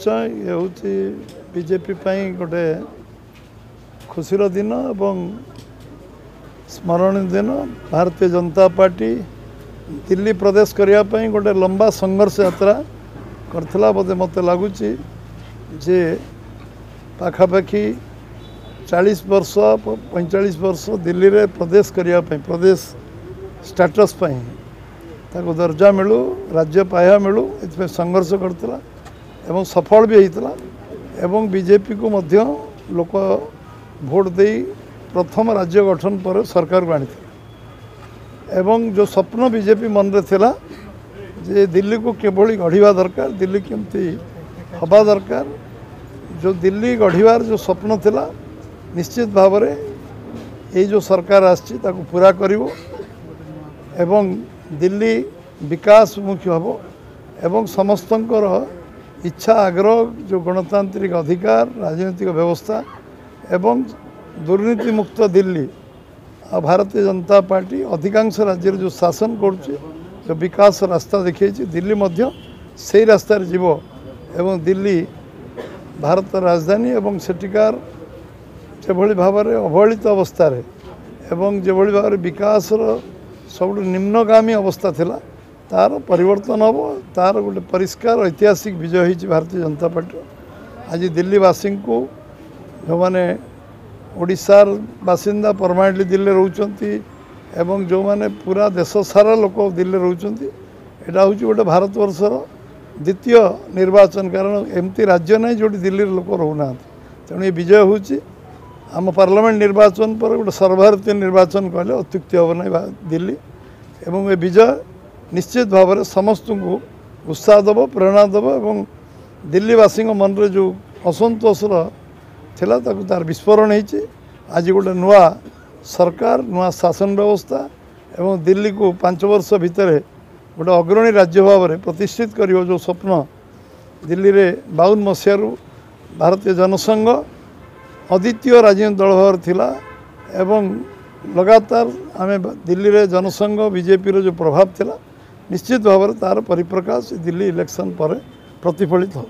निश्चय ये हूँ बीजेपी गोटे खुशीर दिन एवं स्मरणीय दिन। भारतीय जनता पार्टी दिल्ली प्रदेश करने गोटे लंबा संघर्ष यात्रा करथिला बोधे मत लगुच जे पाखापाखि 40 वर्ष 45 वर्ष दिल्ली रे प्रदेश करने प्रदेश स्टेटस ताको दर्जा मिलू राज्य पाया मिलू इतने संघर्ष करथिला एवं सफल भी होता एवं बीजेपी को मध्य लोक भोट दे प्रथम राज्य गठन पर सरकार को आनी एवं जो स्वप्न बीजेपी मन रे थिला जे दिल्ली को केवली गढ़ा दरकार दिल्ली केमती हवा दरकार जो दिल्ली गढ़वार जो स्वप्न थिला निश्चित भाव में ये जो सरकार आछि ताको पूरा करिवो एवं दिल्ली विकासमुखी हम एवं समस्तंकर इच्छा आग्रह जो गणतांत्रिक अधिकार राजनीतिक व्यवस्था एवं दुर्नीति मुक्त दिल्ली आ भारतीय जनता पार्टी अधिकांश राज्य जो शासन करुच्चे जो विकास रास्ता देखी दिल्ली मध्य से रास्तार जीव एवं दिल्ली भारत राजधानी एवं सेठिकार जेभली भाव में अवहेलित अवस्था एवं जेभली भाव में विकास सब निम्नगामी अवस्था थिला तार परिवर्तन हम तार गोटे परिष्कार ऐतिहासिक विजय होती भारतीय जनता पार्टी। आज दिल्लीवासी को जो मैंने ओडिशार बासिंदा परमानेंटली दिल्ली रोचंती एवं जो मैंने पूरा देश सारा लोक दिल्ली रोचंती एटा हूँ गोटे भारतवर्षर द्वितीय निर्वाचन कारण एमती राज्य ना जो दिल्ली लोक रोना तेणु ये विजय हूँ आम पार्लियामेंट निर्वाचन पर गोटे सर्वभारतीय निर्वाचन कहले अत्युक्ति हम ना दिल्ली एवं ये विजय निश्चित भाव में समस्त को उत्साह दब प्रेरणा दब एवं दिल्लीवासी मन में जो असंतोषर थिला तार विस्फोरण होती आज गोटे नुआ सरकार नुआ शासन व्यवस्था एवं दिल्ली को 5 वर्ष भितर गोटे अग्रणी राज्य भाव में प्रतिष्ठित कर जो स्वप्न दिल्ली रे 52 मसीह भारतीय जनसंघ अद्वितीय राजनीतिक दल भाव थिला एवं लगातार आम दिल्ली रे जनसंघ बीजेपी रो जो प्रभाव थिला निश्चित भाव में तार परिप्रकाश दिल्ली इलेक्शन पर प्रतिफलित हो।